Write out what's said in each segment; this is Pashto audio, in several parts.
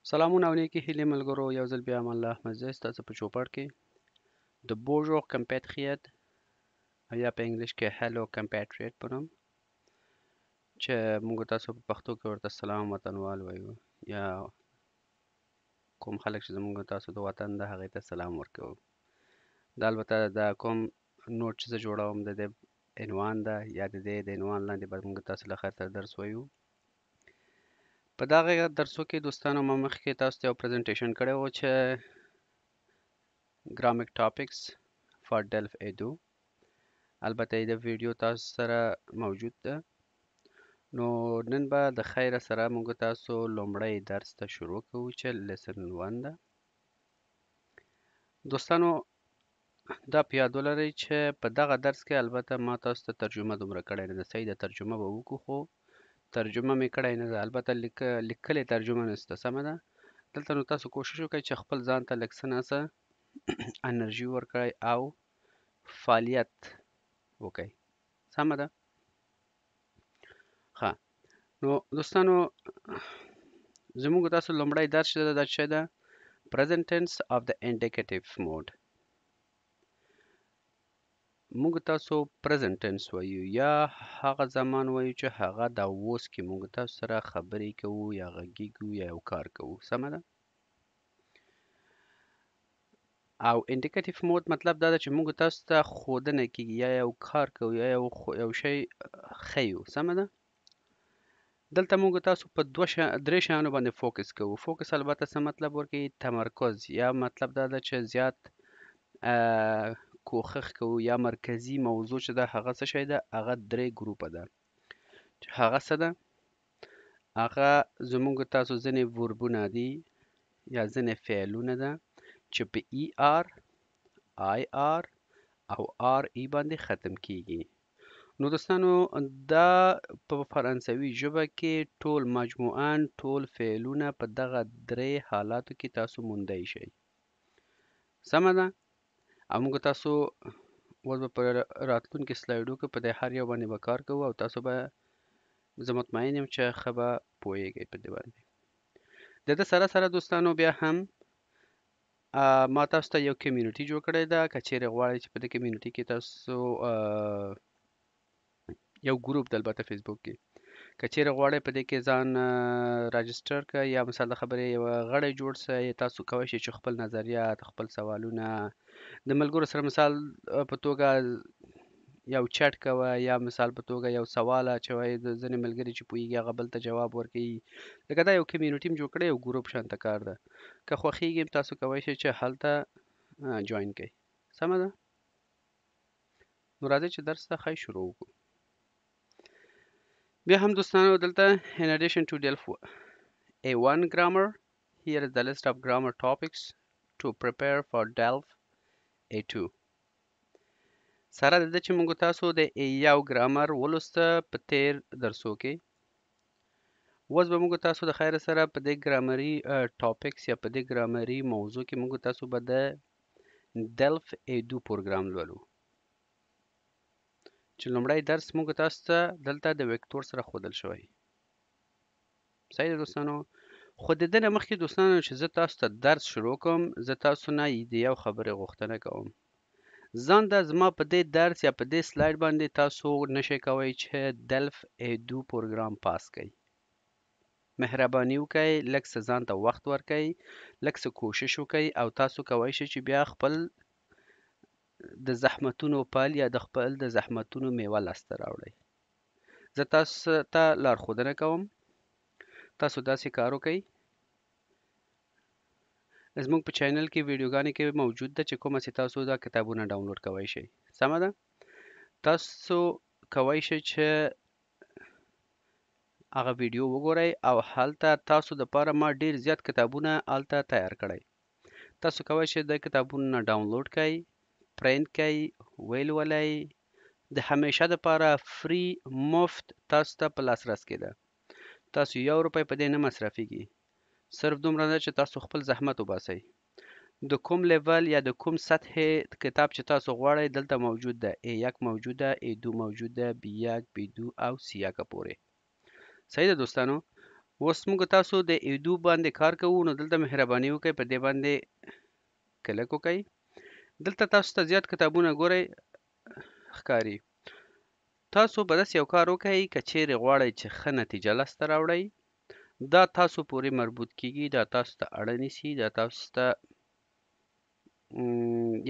سلامونه او نیکې هیلې ملګرو، یو ځل بیا امان الله احمد زی ستاسو په چوپړ کې د بوژور کمپیټریټ یا په انګلیش کې هلو کمپیټریټ په نوم چې موږ تاسو په پښتو کې ورته سلام وطنوال وایو یا کوم خلک چې زموږ تاسو د وطن د هغې ته سلام ورکوو. دا البته دا کوم نوټ چې زه جوړوم د دې عنوان ده یا د دې د عنوان لاندې به موږ تاسو له خیر سره درس وایو. په دغه درسو کې دوستانو ما مخکې تاسو ته یو پریزنټیشن کړی و چې Grammar Topics for Delft Edu. البته د ویډیو تاسو سره موجود ده. نو نن به د خیره سره موږ تاسو لومړی درس ته شروع کوو چې لیسن 1 ده. دوستانو دا په یاد ولرئ چې په دغه درس کې البته ما تاسو ته ترجمه دومره کړی نه ده. صحیح ده، ترجمه به وکړو خو ترجمه مې کړی نه ده. البته لیکلې ترجمه نشته. سمه ده. دلته نو تاسو کوشش وکړئ چې خپل ځان ته لږ څه ناڅه انرژي ورکړئ او فعالیت وکړئ. سمه ده. ښه، نو دوستانو زموږ تاسو لومړی درس چې ده دا څه ده؟ present tense of the indicative mode. موږ تاسو present tense وایو یا هغه زمان وایو چې هغه د اوس کې موږ تاسو سره خبرې کوو یا غږیږو یا یو کار کوو. سمه ده. او indicative mode مطلب دا ده چې موږ تاسو ته ښودنه کیږي یا یو کار کوو یا یو شی ښیو. سمه ده. دلته موږ تاسو په درې شیانو باندې فوکس کوو. فوکس البته څه مطلب ورکوي؟ تمرکز، یا مطلب دا ده چې زیات کوښښ کوو یا مرکزي موضوع چې ده هغه څه شی ده؟ هغه درې ګروپه ده. چې هغه څه ده؟ هغه زموږ تاسو ځینې وربونه دي یا ځینې فعلونه ده چې په ای آر، آی آر او آر ای باندې ختم کیږي. نو دوستانو دا په فرانسوي ژبه کې ټول مجموعاً ټول فعلونه په دغه درې حالاتو کې تاسو موندی شئ. سمه ده. او موږ تاسو اوس به په راتلونکي سلایډو کې په دې هر یو باندې به کار کوو او تاسو به زه مطمئن یم چې ښه به پوهیږئ په دې باندې. د دې سره سره دوستانو بیا هم ما تاسو ته یو کمیونټي جوړ کړی ده. که چیرې غواړئ چې په دې کمیونټي کې تاسو یو ګروپ ده البته فیسبوک کې، که چیرې غواړئ په دې کې ځان راجسټر کړئ یا مثال د خبرې یو غړی جوړ سئ، تاسو کولی شئ چې خپل نظریات، خپل سوالونه د ملګرو سره مثال په توګه یو چټ کوه یا مثال په توګه یو سوال اچوئ. د ځینې ملګري چې پوهېږي هغه بل ته جواب ورکوي. لکه دا یو کمیونټي م جوړ کړی، یو ګروپ شانته کار ده. که خوښېږي تاسو کولی شئ چې هلته جوین کړئ. سمه ده. نو راځئ چې درس ته ښه شروع وکړو. بیا هم دوستانو دلته in addition to Delft A1 grammar, here is the list of grammar topics to prepare for Delft A2. سره د دې چې موږ تاسو د A1 ګرامر ولوسته په تیر درسو کې، اوس به موږ تاسو د خیر سره په دې ګرامري ټاپکس یا په دې ګرامري موضوع کې موږ تاسو به د Delft A2 پروګرام لولو. چې لومړی درس موږ تاسو ته دلته د وکتور سره ښودل شوی. صحیح ده دوستانو. خو د دې نه مخکې دوستانو چې زه تاسو ته درس شروع کوم، زه تاسو نه د یو خبرې غوښتنه کوم. ځان ته زما په دې درس یا په دې سلایډ باندې تاسو نشئ کوئ چې Delft A2 پروګرام پاس کړئ. مهرباني وکړئ، لږ څه ځان ته وخت ورکړئ، لږ څه کوشش وکړئ او تاسو کولی شئ چې بیا خپل د زحمتونو پل یا د خپل د زحمتونو میوه لاسته راوړئ. زه تاسو ته لارښودنه کوم، تاسو داسې کار وکړئ. زموږ په چینل کې ویډیوګانې کې موجود ده چې کومه چې تاسو دا کتابونه ډاونلوډ کولی شئ. سمه ده. تاسو کولی شئ چې هغه ویډیو وګورئ او هلته تاسو دپاره ما ډېر زیات کتابونه هلته تیار کړی. تاسو کولی شئ د کتابونه ډاونلوډ کړئ، پرنټ کړئ، ولولئ. د همیشه دپاره فری مفت تاسو ته په لاسرس کې ده. تاسو 1 روپۍ په دې نه مصرفیږي. صرف دومره ده چې تاسو خپل زحمت وباسئ. د کوم لیول یا د کوم سطحې کتاب چې تاسو غواړئ دلته موجود ده. A1 موجود ده، A2 موجود ده، B1، B2 او C1 پورې. صحیح ده دوستانو. اوس موږ تاسو د ایدو باندې کار کوو، نو دلته مهرباني وکړئ په دې باندې کلک وکړئ. دلته تاسو ته زیات کتابونه ګورئ ښکاري. تاسو به داسې یو کار وکړئ که چیرې غواړئ چې ښه نتیجه لاسته راوړئ، دا تاسو پورې مربوط کیږي، دا تاسو ته اړه نیسي، دا تاسو ته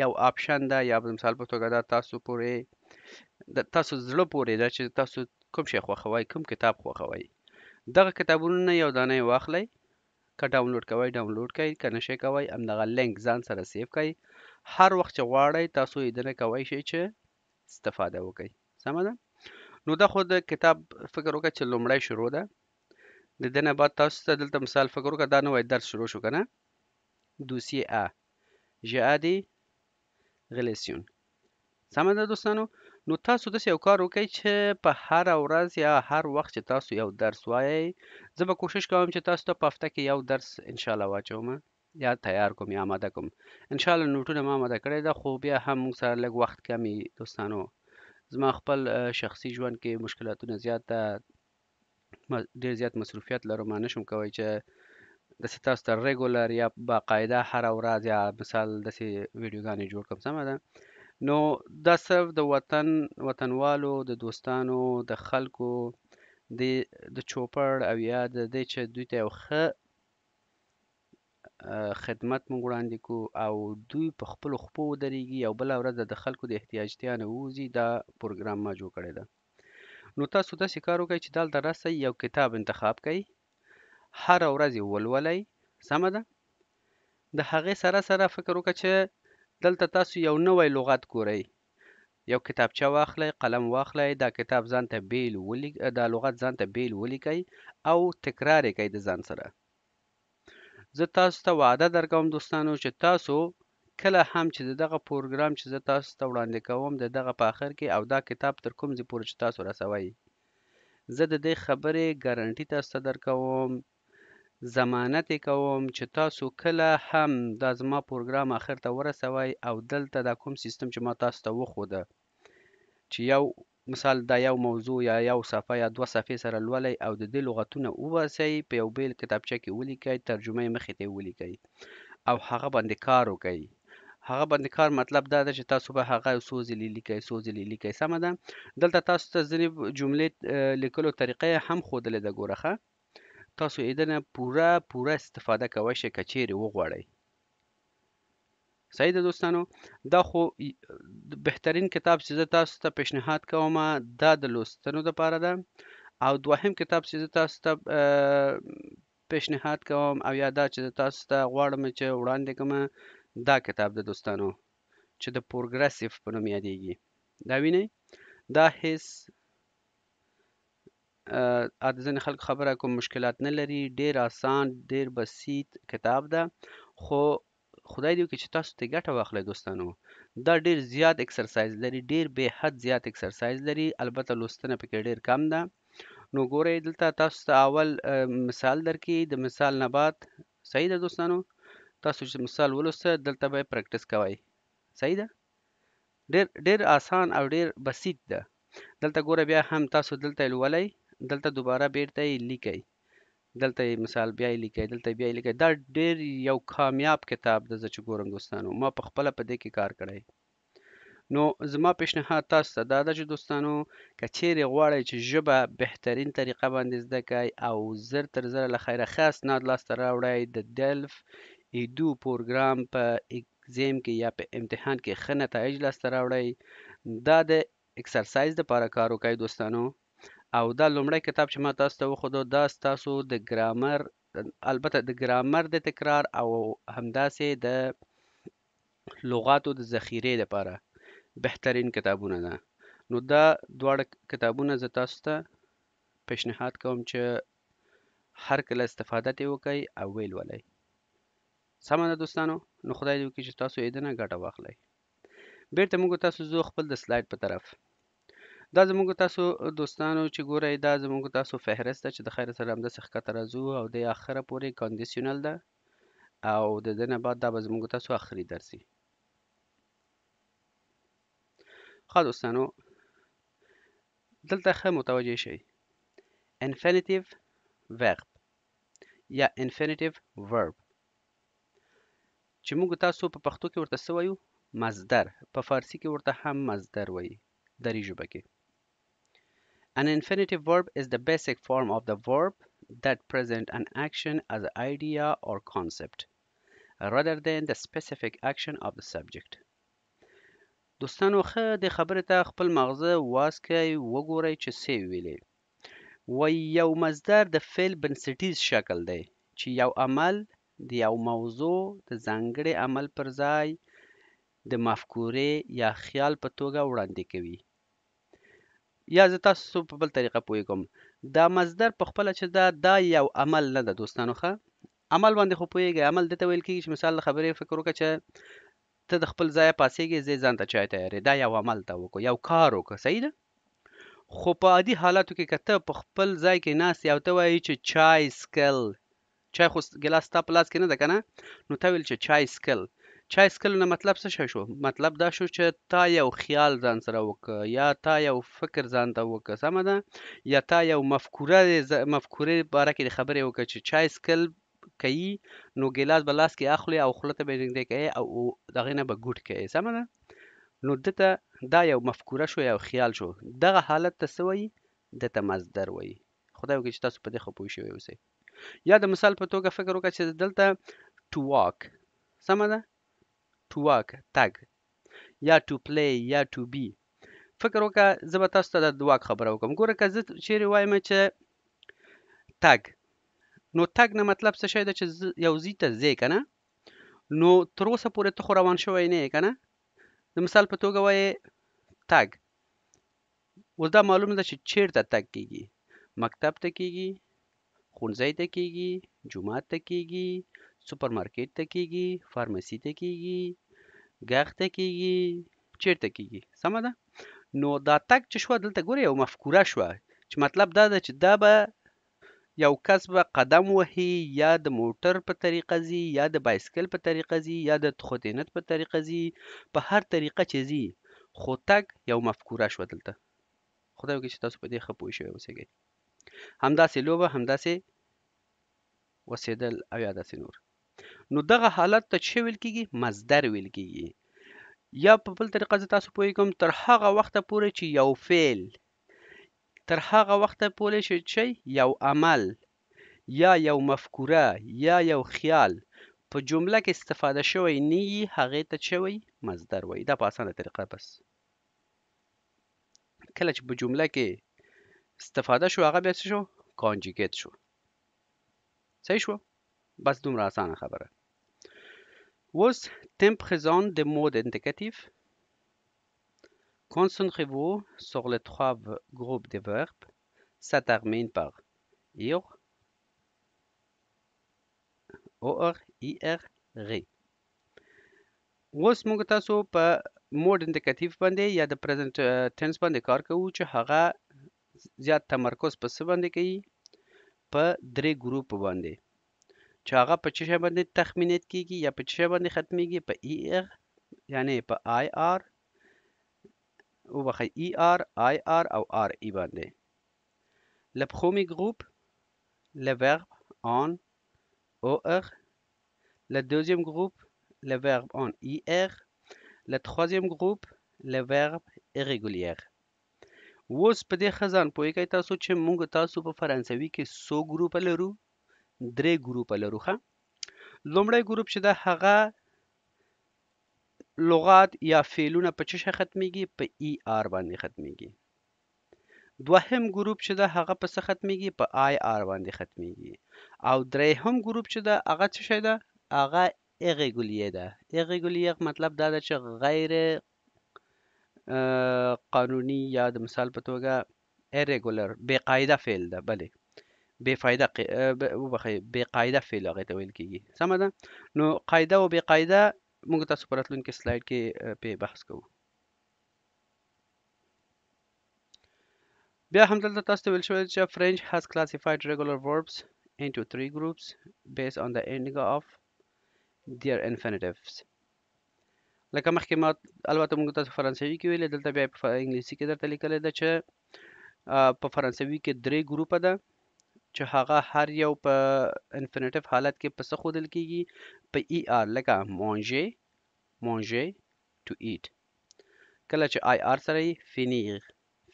یو آپشن ده، یا د مثال په توګه دا تاسو پورې د تاسو زړه پورې ده چې تاسو کوم شی خوښوئ، کوم کتاب خوښوئ. دغه کتابونو یو دانه یې واخلئ، که ډاونلوډ کوئ ډاونلوډ کړئ، که نشئ کوئ همدغه لینک ځان سره سیو کړئ. هر وخت چې غواړئ تاسو یې دنه کوئ شئ چې استفاده وکړئ. سمه ده؟ نو دا خو د کتاب فکر وکړه چې لومړی شروع ده. د دې نه بعد تاسو ته دلته مثال فکر وکړه دا نوی درس شروع شو که نه، دوسیه ا ژادي غلیسیون. سمه ده دوستانو؟ نو تاسو داسې یو کار وکړئ چې په هره ورځ یا هر وخت چې تاسو یو درس وایئ، زه به کوشش کوم چې تاسو ته په هفته کې یو درس انشاءالله واچوم یا تیار کوم یا آماده کوم. انشاءالله نوټونه ما آماده کړی ده، خو بیا هم موږ سره لږ وخت کم وي دوستانو. زما خپل شخصي ژوند کې مشکلاتونه زیات ده، ډېر زیات مصروفیت لرم، ما نشم کولی چې داسې تاسو ته ریګولر یا باقاعده هره ورځ یا مثال داسې ویډیوګانې جوړ کړم. سمه ده؟ نو دا صرف د وطنوالو، د دوستانو، د خلکو د چوپړ او یا د دې چې دوی ته یو ښه خدمت مونږ وړاندې کړو او دوی په خپلو خپو ودرېږي او بله ورځ د خلکو د احتیاجتیا نه ووځي، دا پروګرام ما جوړ کړی ده. نو تاسو داسې کار وکړئ چې دلته راسئ، یو کتاب انتخاب کړئ، هره ورځ یې ولولئ. سمه ده؟ د هغې سره سره فکر وکړه چې دلته تاسو یو نوی لغت ګورئ. یو کتابچه واخلئ، قلم واخلئ، دا کتاب ځان ته بیل دا لغت ځان ته بیل ولیکئ او تکرار یې کړئ د ځان سره. زه تاسو ته وعده درکوم دوستانو چې تاسو کله هم چې دغه پروګرام چې زه تاسو ته وړاندې کوم د دغه په آخر کې او دا کتاب تر کوم ځای پورې چې تاسو رسوئ، زه د دې خبرې ګارنټي تاسو ته درکوم، ضمانت یې کوم چې تاسو کله هم دا زما پروګرام آخر ته ورسوئ او دلته دا کوم سیستم چې ما تاسو ته وښوده چې یو مثال دا یو موضوع یا یو صفحه یا دوه صفحې سره لولئ او د دې لغتونه وباسئ، په یو بیل کتابچه کې ولیکئ، ترجمه یې مخې ته ولیکئ او هغه باندې کار وکئ. هغه باندې کار مطلب دا ده چې تاسو به هغه څو ځلې لیکئ، څو ځلې لیکئ. سمه ده؟ دلته تاسو ته ځینې جملې لیکلو طریقه یې هم ښودلې ده. ګوره ښه، تاسو یې دنه پوره استفاده کوئ شئ که چیرې وغواړئ. صحیح ده دوستانو؟ دا خو بهترین کتاب چې زه تاسو ته پیشنهاد کوم دا د لوستنو دپاره ده، او دوهم کتاب چې زه تاسو ته پیشنهاد کوم او یا دا چې تاسو ته غواړم چې وړاندې کړم دا کتاب ده دوستانو چې د پروګرسیو په نوم یادیږي. دا وینئ؟ دا هیڅ د ځینې خلکو خبره کوم مشکلات نه لري، ډېر آسان، ډېر بسیط کتاب ده، خو خدای دې وکړي چې تاسو ترې ګټه واخلئ دوستانو. دا ډېر زیات اکسرسایز لري، ډېر بې حد زیات اکسرسایز لري، البته لوستنه پکې ډېر کم ده. نو ګورئ دلته تاسو ته اول مثال درکړي، د مثال نه بعد صحیح ده دوستانو؟ تاسو چې مثال ولوسته دلته به یې پریکټس کوئ. صحیح ده؟ ډېر آسان او ډېر بسیط ده. دلته ګوره بیا هم تاسو دلته یې لولئ، دلته دوباره بیرته یې لیکئ، دلته یې مثال بیا یې لیکئ، دلته بیا یې لیکئ. دا ډېر یو کامیاب کتاب ده زه چې ګورم دوستانو، ما په خپله په دې کې کار کړی. نو زما پیشنهاد تاسو ته دا ده چې دوستانو که چیرې غواړئ چې ژبه بهترین طریقه باندې زده کړئ او زر تر زره له خیره ښه اسناد لاسته راوړئ، د دلف ایدو پروګرام په اگزیم کې یا په امتحان کې ښه نتایج لاسته راوړئ، دا د اکسرسایز دپاره کار وکړئ دوستانو. او دا لومړی کتاب چې ما تاسو ته وښودو دا ستاسو د ګرامر، البته د ګرامر د تکرار او همداسې د لغاتو د ذخیرې دپاره بهترین کتابونه ده. نو دا دواړه کتابونه زه تاسو ته پیشنهاد کوم چې هر کله استفاده ترې وکئ او ویې لولئ. سمه ده دوستانو؟ نو خدای دې وکړي چې تاسو یې دنه ګټه واخلئ. بیرته موږ تاسو ځو خپل د سلایډ په طرف. دا زموږ تاسو دوستانو چې ګورئ دا زموږ تاسو فهرست ده چې د خیر سره همداسې ښکته راځو او د آخره پورې کاندیشنل ده او د دې نه بعد دا به زموږ تاسو آخري درس وي. ښه دوستانو دلته ښه متوجه شئ. infinitive verb یا infinitive verb. چې موږ تاسو په پښتو کې ورته څه وایو؟ مصدر. په فارسي کې ورته هم مصدر وایي دري ژبه کې. An infinitive verb is the basic form of the verb that present an action as an idea or concept rather than the specific action of the subject. دوستانو ښه د خبرې ته خپل مغزه واسکئ، وګورئ چې څه ویلې. وایي یو مصدر د فعل بنسټیز شکل دی چې یو عمل د یو موضوع د ځانګړي عمل پر ځای د مفکورې یا خیال په توګه وړاندې کوي. یا زه تاسو په بل طریقه پوهیږم، دا مصدر په خپله چې دا یو عمل نه ده دوستانو. ښه عمل باندې خو پوهیږئ، عمل دته ویل کېږي چې مثال د خبرې فکر وکړه چې ته د خپل ځایه پاڅېږې، زه ځان ته چای تیارې، دا یو عمل ته وکړو، یو کار وکړه، صحیح ده. خو په عادي حالاتو کې که ته په خپل ځای کې ناست یې او ته وایې چې چای سکل، چای خو ګیلاس ستا په لاس کې نه ده که نه، نو ته ویل چې چای سکل. چای سکلو نه مطلب څه شی شو؟ مطلب دا شو چې تا یو خیال ځان سره وکړه، یا تا یو فکر ځان ته وکړه، سمه ده، یا تا یو مفکورې باره کې خبرې وکړه چې چای سکل کوي، نو ګیلاس به لاس کې اخلي او خوله ته به یې نږدې کوي او د هغې نه به ګوټ کوي، سمه ده. نو دته دا یو مفکوره شو، یو خیال شو. دغه حالت ته څه وایي؟ دته مصدر وایي. خدای وکړي چې تاسو په دې ښه پوه شوي اوسئ. یا د مثال په توګه فکر وکړه چې دلته to walk، سمه ده، to walk تګ، یا to play یا to be. فکر وکړه زه به تاسو ته د واک خبره وکړم. ګوره که زه چیرې وایم چې تګ، نو تګ نه مطلب څه شی ده؟ چې یو ځای ته ځې که نه، نو تر اوسه پورې ته خو روان شوی نه یې که نه. د مثال په توګه وایې تګ، اوس دا معلومه ده چې چیرته تګ کېږي. مکتب ته کېږي، ښوونځی ته کېږي، جومات ته کېږي، سوپر مارکیټ ته کېږي، فارمسي ته کېږي، ګاغ ته کېږي، چیرته کېږي، سمه ده. نو دا تګ چې شوه دلته ګوره یو مفکوره شوه، چې مطلب دا ده چې دا به یو کس به قدم وهي، یا د موټر په طریقه ځي، یا د بایسکل په طریقه ځي، یا د تخوتینت په طریقه ځي، په هر طریقه چې ځي، خو تګ یو مفکوره شوه دلته. خدای وکړي چې تاسو په دې ښه پوه شوي اوسئ. همداسې لوبه، همداسې وسیدل او یا داسې نور. نو دغه حالت ته څه ویل کېږي؟ مصدر ویل کېږي. یا په بل طریقه زه تاسو پوهیږم تر هغه وخته پورې چې یو فعل، تر هغه وخته پورې چې یو عمل یا یو مفکوره یا یو خیال په جمله کې استفاده شوی نه وي، هغې ته څه وایي؟ مصدر وایي. دا په اسانه طریقه. بس کله چې په جمله کې استفاده شو هغه بیا څه شو؟ کانجوګیت شو. صحیح شو؟ بس دومره اسانه خبره. اوس temps présent de mode indicatif. Concentrez-vous sur les trois groupes de verbes. Ça termine par ir, or, ir, re. اوس موږ تاسو په موډ انډیکیټیو باندې یا د پریزنټ ټنس باندې کار کوو چې هغه زیات تمرکز په څه باندې کوي؟ په درې ګروپ باندې، چې هغه په څه شی باندې تخمینیت کیږي یا په څه شی باندې ختمیږي؟ په ای ار، یعنی په آی آر، وبخښئ ای آر، آی آر او آر ای باندې. Le premier groupe, le verbe en OR. Le deuxième groupe, le verbe en IR. Le troisième groupe, le verbe irrégulier. اوس په دې ښه ځان پوهیږئ تاسو چې موږ تاسو په فرانسوي کې څو ګروپه لرو؟ درې ګروپه لرو. ښه، لومړی ګروپ چې ده هغه لغات یا فعلونه په څه شی ختمیږي؟ په ای آر باندې ختمیږي. دوهم ګروپ چې ده هغه په څه ختمیږي؟ په آی آر باندې ختمیږي. او درېیم ګروپ چې ده هغه څه شی ده؟ هغه irrégulier ده. irrégulier مطلب دا ده چې غیر قانوني، یا د مثال په توګه irregular بې قاعده فعل ده. بلې بې فایده بې قاعده فعل هغې ته ویل کېږي. سمه ده. نو قاعده او بې قاعده موږ تاسو په راتلونکي سلایډ کې پې بحث کوو. بیا همدلته تاسو ته ویل شوی چې French has classified regular verbs into 3 groups based on the ending of their infinitives. لکه مخکې ما البته موږ تاسو فرانسوي کې ویلې، دلته بیا په انګلیسي کې درته لیکلی ده چې په فرانسوي کې 3 ګروپه ده. چې هغه هر یو په انفینیټیو حالت کې په څه ښودل کیږي؟ په ای آر، لکه مانژې، مانژې، to eat. کله چې آی آر سره یې فینیر،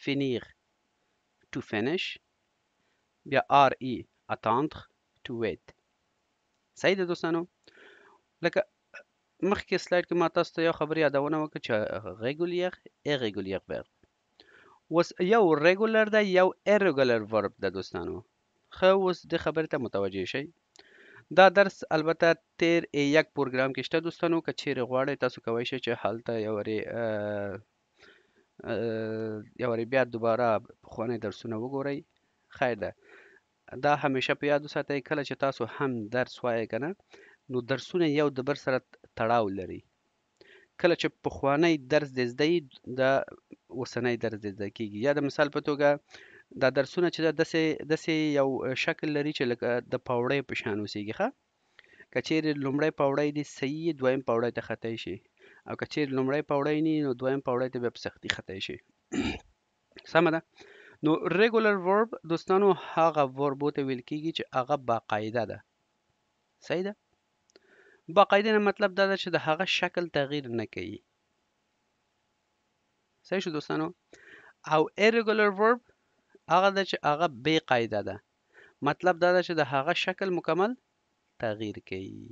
فینیر، to finish. بیا آر ای attendre، to wait. صحیح ده دوستانو؟ لکه مخکې سلاید کې ما تاسو ته یو خبرې یادونه وکړه چې ریګولیر ایریګولیر ورب. اوس یو ریګولر ده یو ایریګولر ورب ده دوستانو. ښه اوس دې خبرې ته متوجه شئ. دا درس البته تیر یک پروګرام کې شته دوستانو، که چیرې غواړئ تاسو کولی شئ چې هلته یو وارې بیا دوباره پخواني درسونه وګورئ. خیر ده. دا همیشه په یاد وساتئ کله چې تاسو هم درس وایئ که نه، نو درسونه یو د بل سره تړاو لري. کله چې پخوانی درس دې زده یي، دا اوسنی درس دې زده کېږي. یا د مثال په توګه دا درسونه چې ده داسې یو شکل لري چې لکه د پاوړۍ په شان اوسېږي. ښه، که چیرې لومړی پاوړی دې صحیح وي، دویم پاوړی ته خطی شي، او که چیرې لومړی پاوړی نه وي نو دویم پاوړی ته بیا په سختي خطی شي. سمه ده. نو ریګولر ورب دوستانو هغه وربو ته ویل کېږي چې هغه باقاعده ده. صحیح ده. باقاعده نه مطلب دا ده چې د هغه شکل تغییر نه کوي. صحیح شو دوستانو. او ایریګولر ورب هغه ده چې هغه بې قاعده ده. مطلب دا ده چې د هغه شکل مکمل تغییر کوي.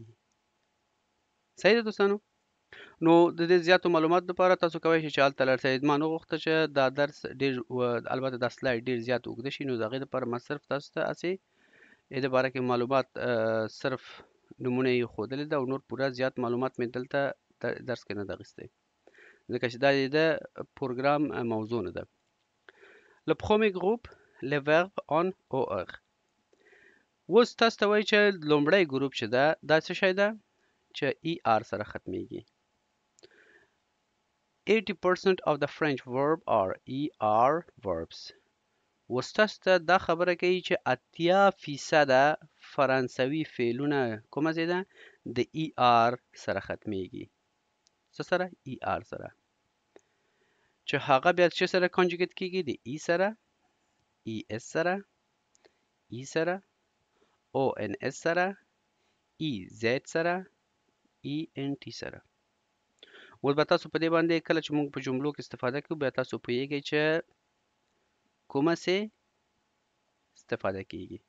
صحیح ده دوستانو. نو د دې زیاتو معلوماتو لپاره تاسو کولی شئ چې هلته لاړ شئ. ما نه غوښته چې دا درس ډېر البته دا سلاید ډېر زیات اوږده شي، نو د هغې لپاره ما صرف تاسو ته هسې دې باره کې معلومات صرف نمونه یې ښودلې ده، او نور پوره زیات معلومات مې دلته درس کې نه ده اخیستی، ځکه چې دا د پروګرام موضوع نه ده. Le premier groupe le verbe en OR. اوس تاسو ته وایي چې لومړی ګروپ چې ده دا څه شی ده چې ای آر سره ختمیږي. 80% of the French verb are ER verbs. اوس تاسو ته دا خبره کوي چې 80% فرانسوي فعلونه کومه ځای ده؟ د ای آر سره ختمیږي. څه سره؟ ای آر سره. چې هغه بیا څه سره کانجوګیټ کیږي؟ د ای سره، ای اس سره، ای سره، او ان اس سره، ای زد سره، ای ان ټي سره. اوس به تاسو په دې باندې کله چې موږ په جملو کې استفاده کوو بیا تاسو پوهیږئ چې کومه سې استفاده کیږي.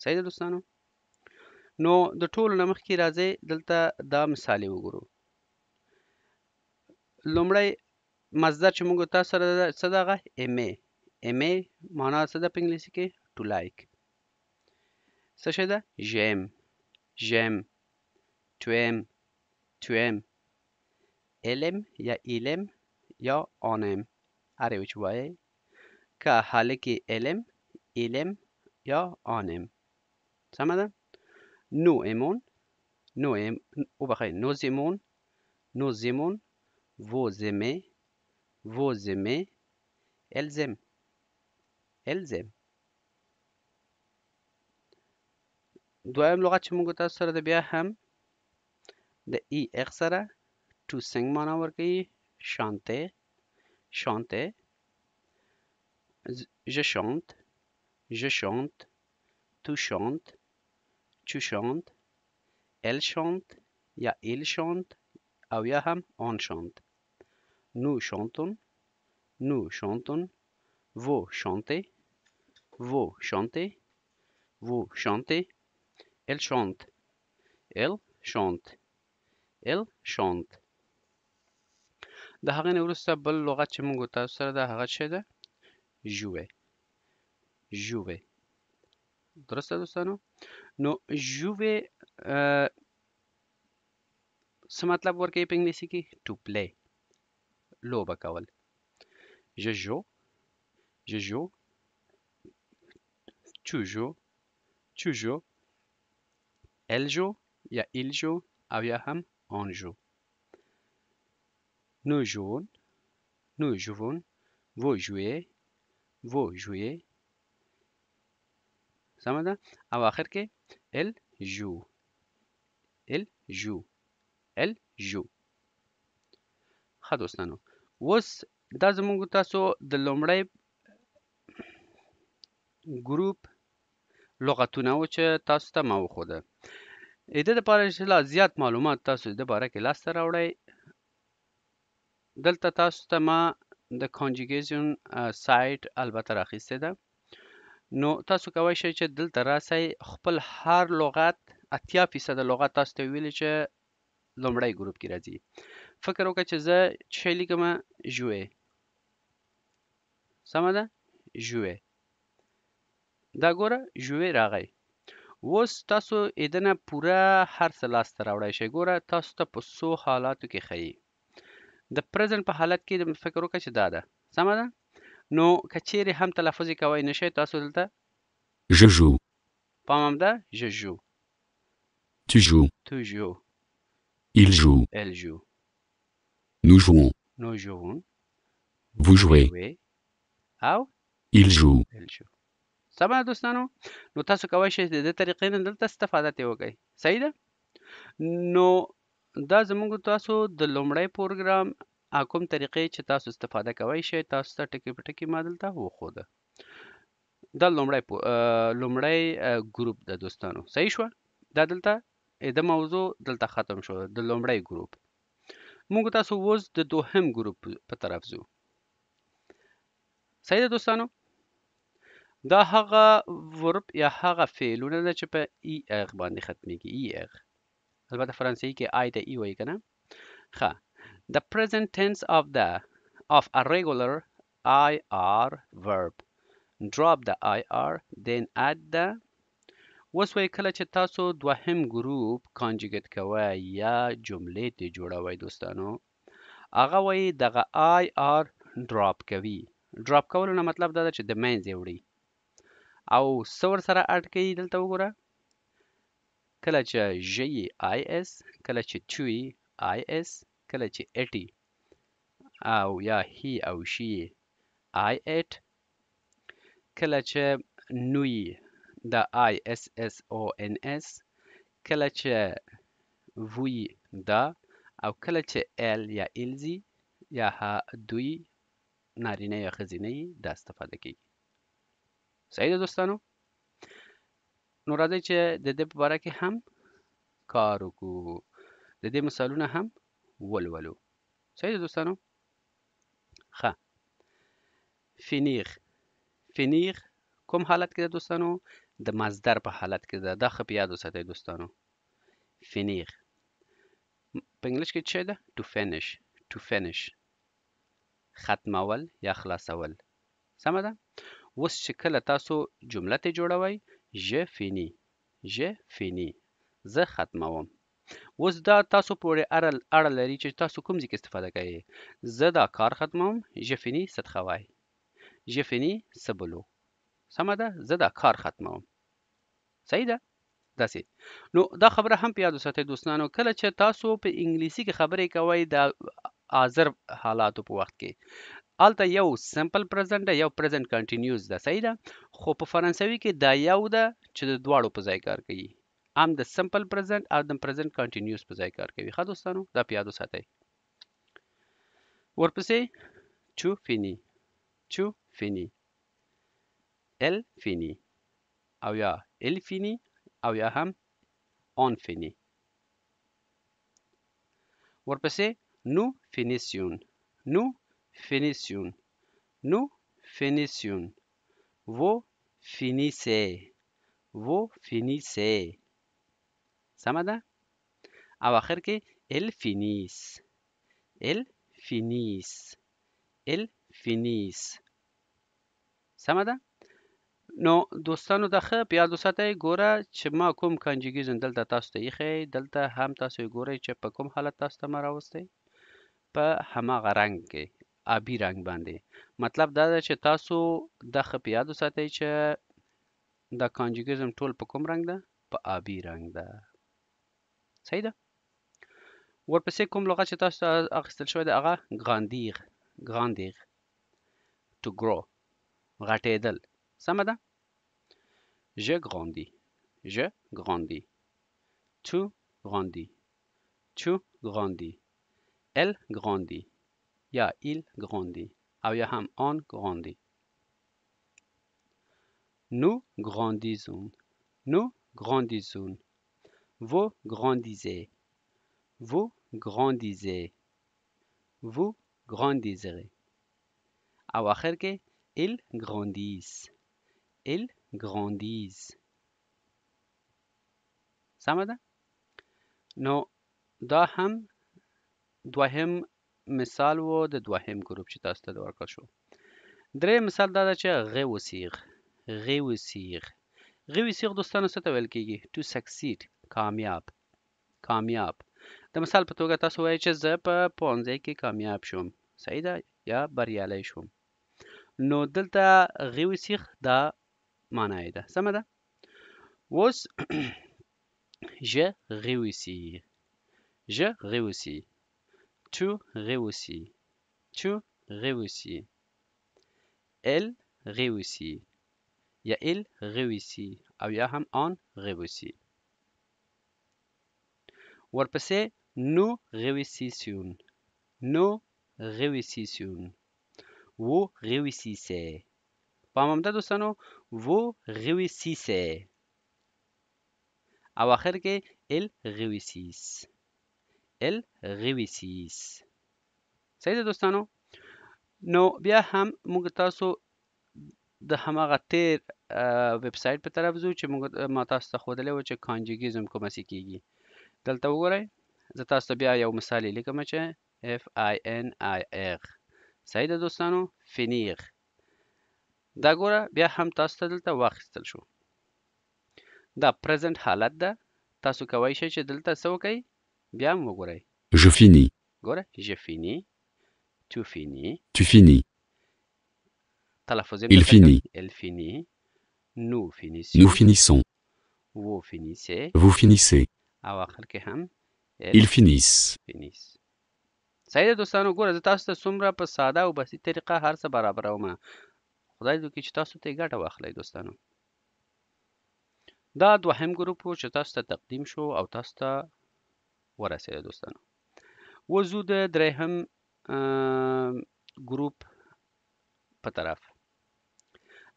صحیح ده دوستانو. نو د ټولو نه مخکې راځئ دلته دا مثال یې وګورو. لومړی مصدر چې موږ تاسو سره څه ده؟ هغه ایمې. ایمې معنا څه ده په انګلیسي کې؟ ټو لایک. څه شی ده؟ ژیم، ژیم، تویم، تویم، الم یا ایلم یا آنم، هر یو چې وایئ. که هلکې الم، ایلم یا آنم. سمه ده؟ نو ایمون، نو زیمون، نو زیمون، vous aimez، vous aimez، elles aiment، elles aiment. دویم لغت چې موږ تاسو سره د بیا هم د ای اخ سره to sing معنا ورکوي. chanter، chanter، je chante، je chante، tu chantes، tu chantes، elle chante یا il chante، او یا هم on chante. nous chantons، nous chantons، vous chantez، vous chantez، vous chantez، elle chante، elle chante، elle chante. د هغې نه وروسته بل لغت چې موږ تاسو سره ده هغه څه ده؟ ژوې، ژوې. درسته دوستانو؟ نو ژوې څه مطلب ورکوي په انګلیسي کې؟ ټو پلی، لوبه کول. je joue، je joue، tu joues، tu joues، elle joue یا il joue او یا هم on joue. nous jouons، nous jouons، vous jouez، vous jouez. سمه ده؟ او آخر کې elle joue، elle joue، elle joue. ښه دوستانو، اوس دا زموږ تاسو د لومړی ګروپ لغتونه و چې تاسو ته ما وښوده. د دې دپاره چې لا زیات معلومات تاسو د باره کې لاسته راوړئ، دلته تاسو ته ما د کانجوګیشن سایټ البته راخیستې ده. نو تاسو کولی شئ چې دلته راسئ، خپل هر لغت 80% لغت تاسو ته ویلي چې لومړی ګروپ کې راځي. فکر وکړه چې زه څه شی لیکمه؟ ژوې. سمه ده؟ ژوې. دا ګوره ژوې راغی. اوس تاسو ایدنه پوره هر څه لاسته راوړی شئ. ګوره تاسو ته په څو حالاتو کې ښیي. د پرزنټ په حالت کې فکر وکړه چې دا ده. سمه ده؟ نو که چیرې هم تلفظ یې کوی نشئ، تاسو دلته Je joue. پام هم ده. je joue. Tu joues. tu joues. Il joue. elle joue. Nous jouons. nous jouons. Vous jouez. او Il joue. elle joue. سمه ده دوستانو؟ نو تاسو کولی شئ د دې طریقې نه دلته استفاده ترې وکړئ. صحیح ده؟ نو دا زموږ تاسو د لومړی پروګرام کوم طریقې چې تاسو استفاده کوی شئ، تاسو ته ټکي په ټکي ما دلته وښوده. دا لومړی ګروپ ده دوستانو. صحیح شوه؟ دا دلته د موضوع دلته ختم شو، د لومړی ګروپ. موږ تاسو اوس د دوهم ګروپ په طرف ځو. صحیح ده دوستانو؟ دا هغه ورب یا هغه فعلونه ده چې په ای اغ باندې ختمیږي. ای اغ البته فرانسوي کې آی ته ای وایي که نه؟ ښه. The present tense of a regular IR verb. Drop the IR then add the. اوس وایي کله چې تاسو دوهم ګروپ کانجوګیت کوئ یا جملې ترې جوړوئ دوستانو، هغه وایي دغه IR ډراپ کوي. ډراپ کولو نه مطلب دا ده چې د منځ یې وړي. او څه ورسره اډ کوي دلته وګوره. کله چې ژ آی اس، کله چې چوي آی اس، کله چې اټي او یا هی او شي آی اټ، کله چې نوی د آی اس اس او ان اس، کله چې وی دا، او کله چې ال یا الزی یا دوی نارینه یا ښځینه دا استفاده کوي. صحیح ده دوستانو؟ نو راځئ چې د دې په باره کې هم کار وکړو، د دې مثالونه هم ولولو. صحیح ده دوستانو؟ ښه. فینیغ. فینیغ کوم حالت کې ده دوستانو؟ د مصدر په حالت کې ده. دا ښه په یاد وساتئ دوستانو. فینیغ په انګلیش کې څه ده؟ to finish. to finish ختمول یا خلاصول. سمه ده؟ اوس چې کله تاسو جمله ترې جوړوئ، ژ فینی، ژ فینی، زه ختموم. اوس دا تاسو پورې اړه لري چې تاسو کوم ځای کې استفاده کوئ. زه دا کار ختموم، ژ فینی څه travail. ژ فینی څه boulot. سمه ده؟ زه دا کار ختموم. صحیح ده؟ داسې. نو دا خبره هم په یاد وساتئ دوستانو، کله چې تاسو په انګلیسي کې خبرې کوئ د حاضر حالاتو په وخت کې، هلته یو سمپل پرزنټ ده، یو پرزنټ کنټینیوس ده. صحیح ده؟ خو په فرانسوي کې دا یو ده چې د دواړو په ځای کار کوي. هم د سمپل پرزنټ او د پرزنټ کنټینیوس په ځای کار کوي. ښه دوستانو؟ دا په یاد وساتئ. ورپسې چو فینی، چو فینی، ال فینی او یا ال فینی او یا هم آن فینی. ورپسې نو فینیسیون، نو فینیسیون، نو فینیسیون، وو فینیسه، وو فینیسه. سمه ده؟ او آخر کې ال فینیس، ال فینیس، ال فینیس. سمه ده؟ نو دوستانو دا ښه په یاد وساتئ. ګوره چې ما کوم کنجوګیشن دلته تاسو ته ایښی، دلته هم تاسو یې ګورئ چې په کوم حالت تاسو ته ما راوستی، په هماغه رنګ کې، آبي رنګ باندې. مطلب دا ده چې تاسو دا ښه په یاد وساتئ چې دا کنجوګیشن ټول په کوم رنګ ده؟ په آبي رنګ ده. صحیح ده؟ ورپسې کوم لغت چې تاسو ته اخیستل شوی دی هغه ګراندیر، ګراندیر، to grow، غټېدل. سمه ده؟ je grandis، je grandis، tu grandis، tu grandis، elle grandit یا il grandit او یا هم on grandit. nous grandissons، Nous grandissons. Vous grandissez. Vous grandissez. Vous grandirez. او آخر کې ils grandissent. ils grandissent. سمه ده؟ نو دا هم دوهم مثال و د دوهم ګروپ چې تاسو ته ورکړل شو. دریم مثال دا ده چې réussir. réussir. réussir دوستانو څه ته ویل کیږي؟ to succeed. کامیاب. کامیاب. د مثال په توګه تاسو وایئ چې زه په پوهنځي کې کامیاب شوم. صحیح ده؟ یا بریالی شوم. نو دلته réussir دا معنی ده. سمه ده؟ اوس je réussis. je réussis. tu réussis. tu réussis. elle réussit. یا il réussit او یا هم on réussit. ورپسې nous réussissions. nous réussissions. vous réussissez. پام هم ده دوستانو vous réussissez. او آخر کې ils réussissent. ils réussissent. صحیح ده دوستانو؟ نو بیا هم موږ تاسو د هماغه تیر ویب سایټ په طرف ځو چې ما تاسو ته ښودلی و چې کانجوګیزم کوم هسې کیږي. دلته وګورئ زه تاسو ته بیا یو مثال یې لیکم چې FINIR. صحیح ده دوستانو؟ فینیر. دا ګوره بیا هم تاسو ته دلته واخیستل شو. دا پرزنټ حالت ده. تاسو کولی شئ چې دلته څه وکئ؟ بیا هم وګورئ. Je finis. ګوره je finis. tu finis. Tu finis. تلفظ Il finit. elle finit. nous finissons. Nous finissons. vous finissez. Vous finissez. او آخر کې هم Ils finissent. finissent. صحیح ده دوستانو؟ ګوره زه تاسو ته څومره په ساده او بسیط طریقه هر څه برابرومه. خدای دې وکړي چې تاسو ته یې ګټه واخلئ دوستانو. دا دوهم ګروپ و چې تاسو ته تقدیم شو او تاسو ته ورسېده دوستانو. وځو د درېهم ګروپ په طرف.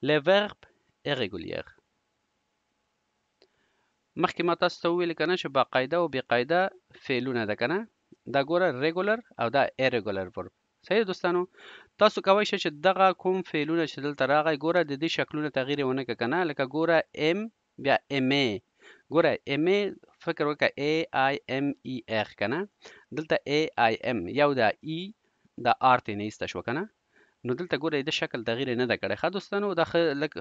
les verbes irréguliers. مخکې ما تاسو ته وویل که نه چې باقاعده او بې قاعده فعلونه ده که نه؟ دا ګوره ریګولر او دا irregular verb. صحیح دوستانو؟ تاسو کولی شئ چې دغه کوم فعلونه چې دلته راغی ګوره د دې شکلونه تغییر یې ونه کړه که نه؟ لکه ګوره ام بیا امې. ګوره امې فکر وکړه AIMER که نه؟ دلته AIM یو د ای د آر ترې نه ایسته شوه که نه؟ نو دلته ګوره د شکل تغییر نه ده کړی. ښه دوستانو؟ دا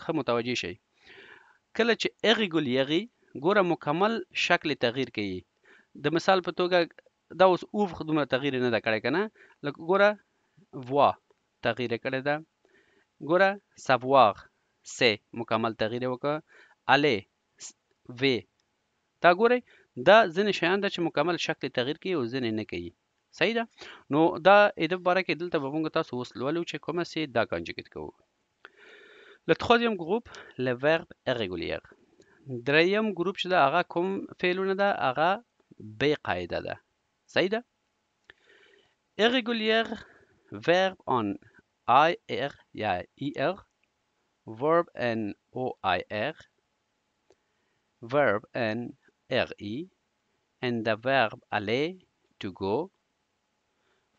ښه متوجه شئ. کله چې irregulier ګوره مکمل شکل تغییر کوي. د مثال په توګه دا اوس اوف دومره تغییر نه ده کړی که نه؟ لکه ګوره وا تغییر یې کړی ده. ګوره savoir سه مکمل تغییر یې وکړه. aller وی. دا ګورئ دا ځینې شیان ده چې مکمل شکل تغییر کوي او ځینې نه کوي. صحیح ده؟ نو دا د باره کې دلته به موږ تاسو اوس لولو چې کومه سي دا کانجوګیت کوو. Le troisième groupe les verbes irréguliers. دریم ګروپ چې ده هغه کوم فعلونه ده؟ هغه بې قاعده ده. صحیح ده؟ irrégulier verb on IR یا ER, verb en OIR, verb en RE, and the verb aller to go.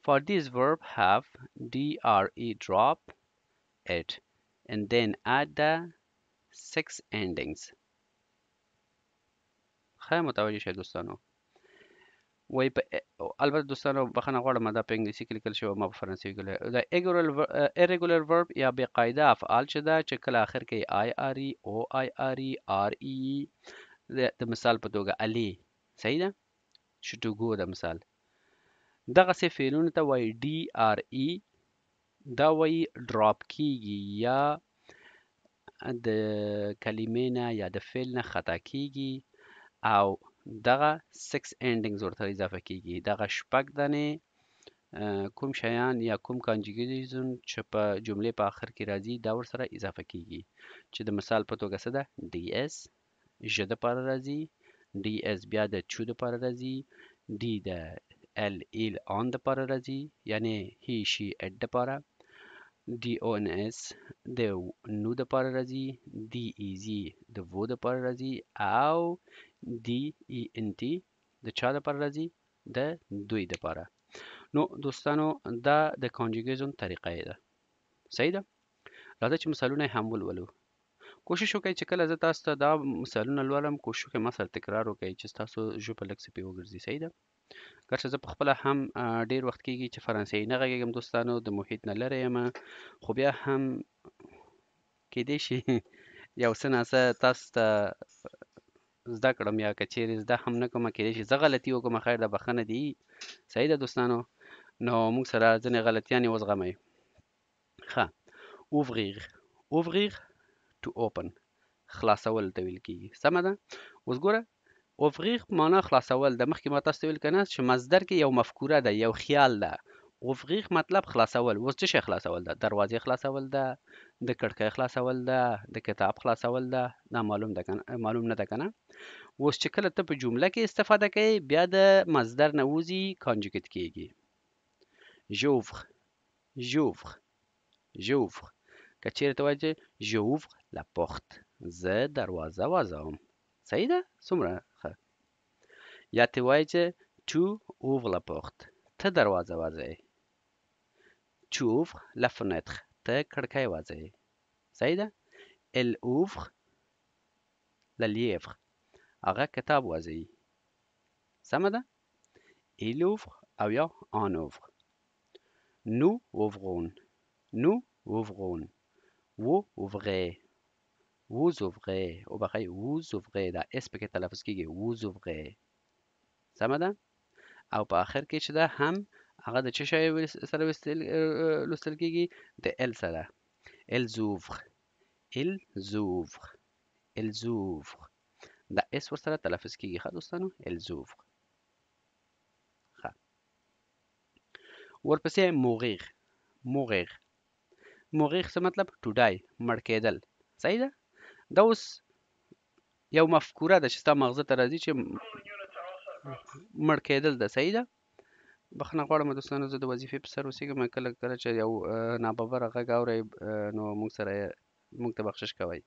For this verb have DRE drop it and then add the 6 endings. خیلی متوجه شئ دوستانو. وای په البته دوستانو بخښنه غواړم دا په انګلیسي کې لیکل شوی ما په فرانسوي کې دا irregular verb یا بې قاعده افعال چې ده چې کله آخر کې IRE OIRE RE. د مثال په توګه علي. صحیح ده؟ شټوګو د مثال. دغسې فعلونو ته وایي DRE. دا وایي ډراپ کیږي یا د کلمې نه یا د فعل نه خطا کیږي او دغه 6 endings ورته اضافه کیږي. دغه شپږ دانې کوم شیان یا کوم کانجوګیزم چې په جملې په آخر کې راځي دا ورسره اضافه کیږي چې د مثال په توګه څه ده؟ DS ژ دپاره راځي. DS بیا د چو دپاره راځي. D د ال ایل آن دپاره راځي یعنې هی شي اټ دپاره. DONS د نو د پاره راځي DEZ د وو د پاره راځي او DENT د چا د پاره راځي د دوی د پاره. نو دوستانو دا د کانجوګیشن طریقه ده. صحیح ده؟ راځه چې مثالونه هم ولولو. کوشش وکړئ چې کله زه تاسو ته دا مثالونه لولم کوشش وکړئ ما سره تکرار وکړئ چې تاسو ژبه لږ څه پې وګرځي. صحیح ده؟ ګرچه زه په خپله هم ډېر وخت کېږي چې فرانسوي نه غږېږم دوستانو، د محیط نه لرې یم، خو بیا هم کېدای شي یو څه ناڅه تاسو ته زده کړم یا که چیرې زده هم نه کومه کېدای شي زه غلطي وکړم، خیر ده بښنه دې وي. صحیح ده دوستانو؟ نو موږ سره ځینې غلطیانې وزغمئ. ښه. ouvrir to open خلاصول ته ویل کېږي. سمه ده؟ اوس ګوره اوفغیغ معنا خلاصول ده. مخکې ما تاسو ته ویل که نه چې مصدر کې یو مفکوره ده، یو خیال ده. اوفغیغ مطلب خلاصول. اوس څه شی خلاصول ده؟ دروازې خلاصول ده، د کړکۍ خلاصول ده، د کتاب خلاصول ده. دا معلوم نه ده که نه؟ اوس چې کله ته په جمله کې استفاده کوې بیا د مصدر نه وځي کانجوګیت کېږي. j'ouvre که چیرې ته وایې چې j'ouvre la porte زه دروازه وازوم. صحیح ده؟ څومره ښه. یا ته وایې چې tu ouvres la porte ته دروازه وازوې. tu ouvres la fenêtre ته کړکۍ وازوې. صحیح ده؟ elle ouvre le livre هغه کتاب وازوي. سمه ده؟ il ouvre او یا on ouvre. nous ouvrons vous ouvrez vous ouvrez او بخیر vous ouvrez دا اس پکې تلفظ کېږي vous ouvrez. سمه ده؟ او په آخر کې چې ده هم هغه د څه شی سره لوستل کېږي؟ د ال سره. elles ouvrent دا اس ورسره تلفظ کېږي. ښه دوستانو؟ elles ouvrent. ښه. ورپسې mourir څه مطلب؟ ټوډای مړ کېدل. صحیح ده؟ دا اوس یو مفکوره ده چې ستا مغزه ته راځي چې مړ کېدل ده. صحیح ده؟ بخښنه غواړم دوستانو زه د وظیفې په سر اوسېږم، کله کله چې یو ناببره غږ اورئ نو موږ ته بخشش کوئ.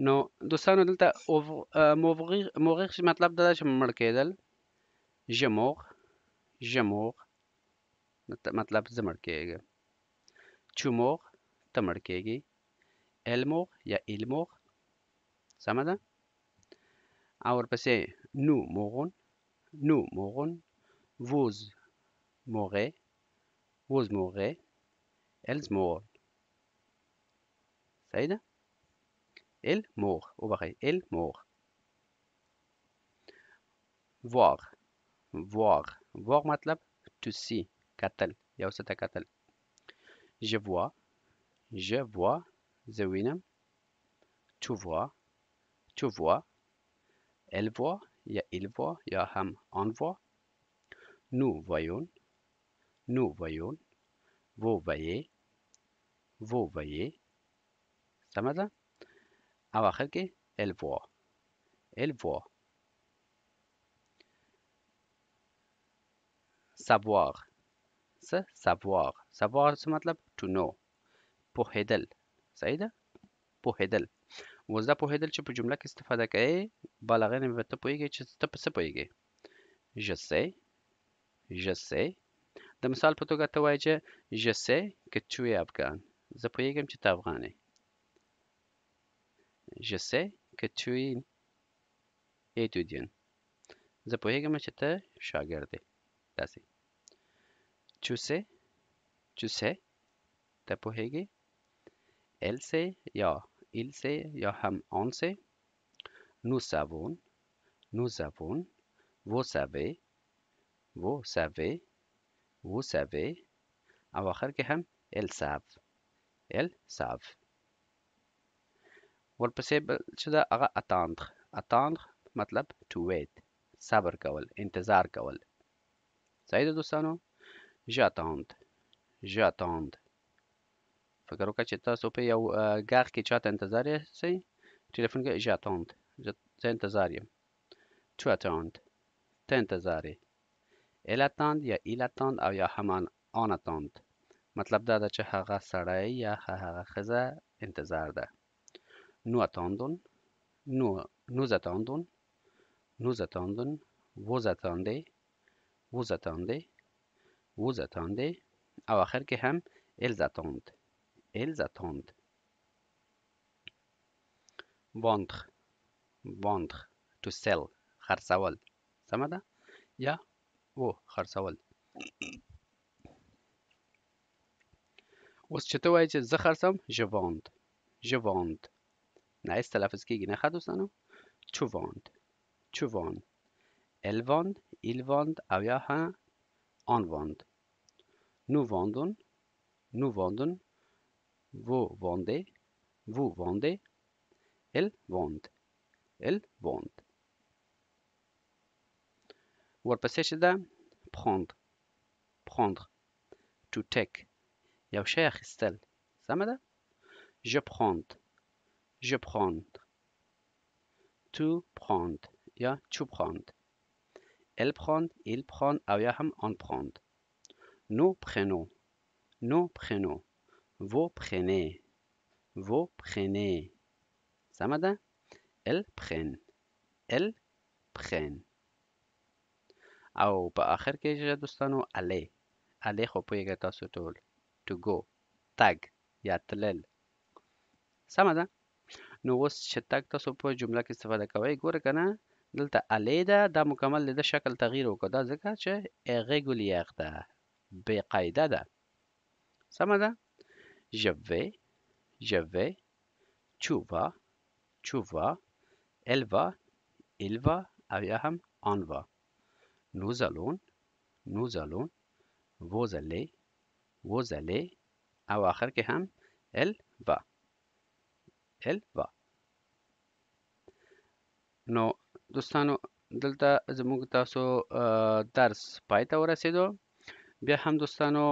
نو دوستانو دلته mourir مطلب دا ده چې مړ کېدل. je meurs مطلب زه مړ کېږم. tu meurs ته مړ کېږي. elle meurt یا il meurt. سمه ده؟ او ورپسې nous mourons vous mourrez elles meurent. صحیح ده؟ elle meurt او بخیر elle meurt. voir مطلب to see کتل، یو څه ته کتل. je vois زه وینم. tu vois elle voit یا il voit یا هم on voit. nous voyons vous voyez. سمه ده؟ او آخر کې elle voit. savoir څه مطلب؟ to know پوهېدل. صحیح ده؟ پوهېدل. اوس دا پوهېدل چې په جمله کې استفاده کوې بالغ نه ته پوهېږې چې ته په څه پوهېږې. je sais د مثال په توګه ته وایې چې je sais que tu es afghan زه پوهېږم چې ته افغان یې. je sais que tu es étudiant زه پوهېږم چې ته شاګرد یې. داسې tu sais ته پوهېږې. elle sait یا il sait یا هم on sait. nous savons vous savez او آخر کې هم elles savent. ورپسې چې ده هغه attendre مطلب to wait صبر کول، انتظار کول. صحیح ده دوستانو؟ j'attends فکر وکړه چې تاسو په یو ږغ کې چاته انتظار یاستئ ټلیفون کې j'attends زه انتظار یم. tu attends ته انتظار یې. elle attend یا il attend او یا همان on attend مطلب دا ده چې هغه سړی یا هغه ښځه انتظار ده nous attendons nous attendons nous attendons vous attendez vous attendez vous attendez او آخر کې هم ils attendent ils attendent vendre vendre to sell خرڅول سمه ده یا و خرڅول اوس چې ته وایې چې زه خرڅم je vends je vends نایس تلفظ کېږي نه ښه دوستانو tu vends tu vends elle vend il vend او یا هم on vend nous vendons nous vendons vous vendez vous vendez elle vend elle vend ورپسې چې ده prendre prendre to take یو شی اخیستل سمه ده je prends je prends tu prends یا tu prends elle prend il prend او یا هم on prend nous prenons nous prenons vous prenez vous prenez سمه ده elles prennent elles prennent او په آخر کې چې دوستانو aller aller خو پوهیږئ تاسو ټول to go تګ یا تلل سمه ده نو اوس چې تګ تاسو په جمله کې استفاده کوئ ګوره که نه دلته aller ده دا مکمل د شکل تغییر وکړه دا ځکه چې irrégulière ده بې قاعده ده سمه ده je vais tu vas elle va il va او یا هم on va nous allons vous allez او آخر کې هم elle va نو دوستانو دلته زموږ تاسو درس پای ته ورسېدو بیا هم دوستانو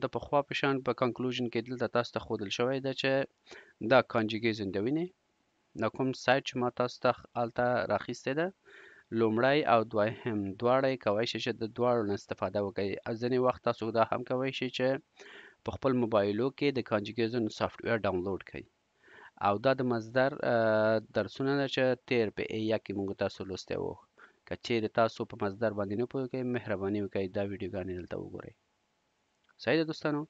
د پخوا په شان په کنکلوژن کې دلته تاسو ته ښودل شوی ده چې دا کانجوګیشن د وینې دا کوم سایت چې ما تاسو ته هلته راخیستی ده لومړی او دویم دواړه یې کولی شئ چې د دواړو نه استفاده وکړئ ځینې وخت تاسو دا هم کولی شئ چې په خپل موبایلو کې د کانجوګیشن سافټویر ډاونلوډ کړئ او دا د مصدر درسونه ده چې تیر په ایا کې موږ تاسو لوستی وو که چیرې تاسو په مصدر باندې نه پوهېږئ مهرباني وکړئ دا ویډیوګانې دلته وګورئ صحیح ده دوستانو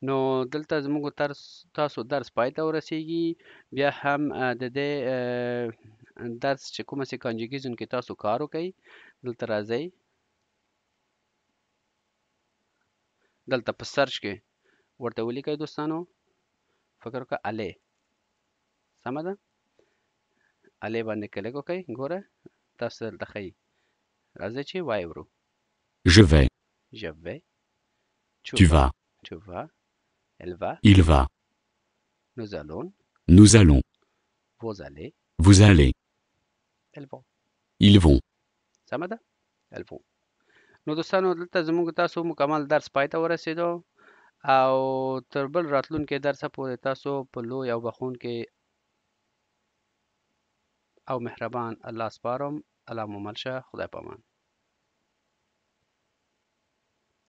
نو دلته زموږ تاسو درس پای ته ورسیږي بیا هم د دې درس چې کومه سي کانجوګیشن کې تاسو کار وکئ دلته راځئ دلته په سرچ کې ورته ولیکئ دوستانو فکر وکړه aller سمه ده aller باندې کلیک وکئ ګوره تاسو دلته ښیي راځئ چې وایې ورو Je vais. Tu vas. elle va Il va. nous allons vous allez elles vont ils vont. سمه ده elles vont نو دوستانو دلته زموږ تاسو مکمل درس پای ته ورسېدو او تر بل راتلونکي درسه پورې تاسو په لوی او بخښونکي او مهربان الله سپارم الله مو مل شه خدای پامان